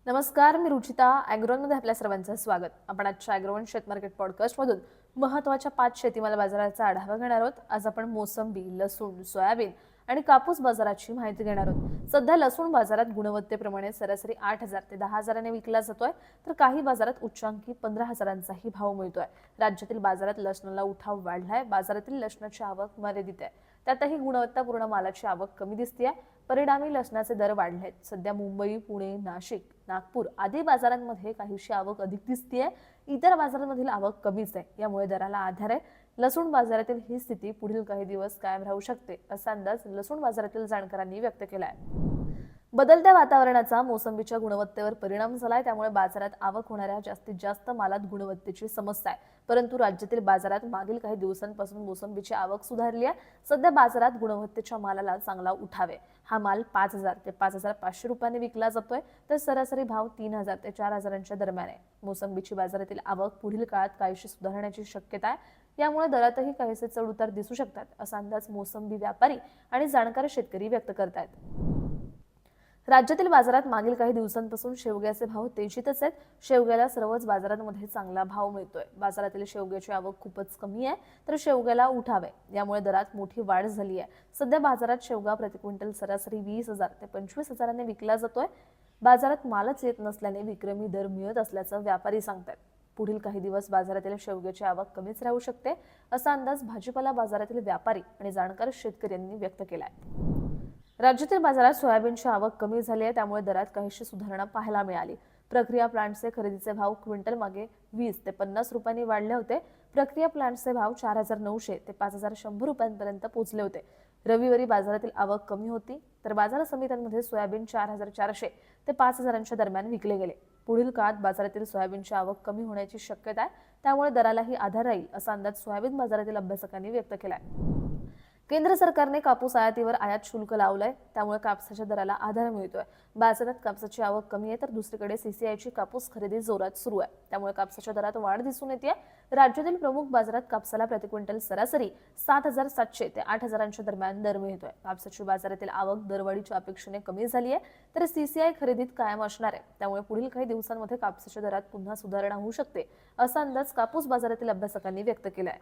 नमस्कार, मी रुचिता. ॲग्रोनमध्ये आपल्या सर्वांचं स्वागत. आपण आजच्या ॲग्रोवन शेत मार्केट पॉडकास्टमधून महत्त्वाच्या 5 शेतीमाल बाजाराचा आढावा घेणार आहोत. आज आपण मोसंबी, लसूण, सोयाबीन आणि कापूस बाजाराची माहिती घेणार आहोत. सध्या लसूण बाजारात गुणवत्तेप्रमाणे सरासरी 8,000 ते 10,000ने विकला जातोय, तर काही बाजारात उच्चांकी 15,000चाही भाव मिळतोय. राज्यातील बाजारात लसणाला उठाव वाढलाय. बाजारातील लसणाची आवक मर्यादित आहे. त्यातही गुणवत्तापूर्ण मालाची आवक कमी दिसतेय. परिणामी लसणाचे दर वाढलेत. सध्या मुंबई, पुणे, नाशिक, नागपूर आदी बाजारांमध्ये काहीशी आवक अधिक दिसतेय. इतर बाजारांमधील आवक कमीच आहे. यामुळे दराला आधार आहे. लसूण बाजारातील ही स्थिती पुढील काही दिवस कायम राहू शकते, असा अंदाज लसूण बाजारातील जाणकारांनी व्यक्त केलाय. बदलत्या वातावरणाचा मोसंबीच्या गुणवत्तेवर परिणाम झालाय. त्यामुळे बाजारात आवक होणाऱ्या जास्तीत जास्त मालात गुणवत्तेची समस्या आहे. परंतु राज्यातील बाजारात मागील काही दिवसांपासून मोसंबीची आवक सुधारली आहे. सध्या बाजारात गुणवत्तेच्या मालाला चांगला उठाव आहे. हा माल 5,000 ते 5,500 रुपयांनी विकला जातोय, तर सरासरी भाव 3,000 ते 4,000च्या दरम्यान आहे. मोसंबीची बाजारातील आवक पुढील काळात काहीशी सुधारण्याची शक्यता आहे. यामुळे दरातही काहीसे चढ-उतार दिसू शकतात, असा अंदाज मोसंबी व्यापारी आणि जाणकार शेतकरी व्यक्त करतायत. राज्यातील बाजारात मागील काही दिवसांपासून शेवग्याचे भाव तेजीतच आहेत. शेवग्याला सर्वच बाजारांमध्ये चांगला भाव मिळतोय. बाजारातील शेवग्याची आवक खूपच कमी आहे, तर शेवग्याला उठाव आहे. यामुळे दरात मोठी वाढ झाली आहे. सध्या बाजारात शेवगा प्रति क्विंटल सरासरी 20,000 ते 25,000ने विकला जातोय. बाजारात मालच येत नसल्याने विक्रमी दर मिळत असल्याचं व्यापारी सांगतात. पुढील काही दिवस बाजारातील शेवग्याची आवक कमीच राहू शकते, असा अंदाज भाजीपाला बाजारातील व्यापारी आणि जाणकार शेतकऱ्यांनी व्यक्त केलाय. राज्यातील बाजारात सोयाबीनची आवक कमी झाली आहे. त्यामुळे दरात काहीशी सुधारणा पाहायला मिळाली. प्रक्रिया प्लांटचे खरेदीचे भाव क्विंटल मागे 20 ते 50 रुपयांनी वाढले होते. प्रक्रिया प्लांटचे भाव 4,900 ते 5,100 रुपयांपर्यंत पोहोचले होते. रविवारी बाजारातील आवक कमी होती, तर बाजार समित्यांमध्ये सोयाबीन 4,400 ते 5,000च्या दरम्यान विकले गेले. पुढील काळात बाजारातील सोयाबीनची आवक कमी होण्याची शक्यता आहे. त्यामुळे दरालाही आधार राहील, असा अंदाज सोयाबीन बाजारातील अभ्यासकांनी व्यक्त केलाय. केंद्र सरकारने कापूस आयातीवर आयात शुल्क लावलंय. त्यामुळे कापसाच्या दराला आधार मिळतोय. बाजारात कापसाची आवक कमी आहे, तर दुसरीकडे सीसीआयची कापूस खरेदी जोरात सुरू आहे. त्यामुळे कापसाच्या दरात वाढ दिसून येते. राज्यातील प्रमुख बाजारात कापसाला प्रति क्विंटल सरासरी 7,700 ते 8,000च्या दरम्यान दर मिळतोय. कापसाची बाजारातील आवक दरवाढीच्या अपेक्षेने कमी झाली आहे, तर सीसीआय खरेदीत कायम असणार आहे. त्यामुळे पुढील काही दिवसांमध्ये कापसाच्या दरात पुन्हा सुधारणा होऊ शकते, असा अंदाज कापूस बाजारातील अभ्यासकांनी व्यक्त केलाय.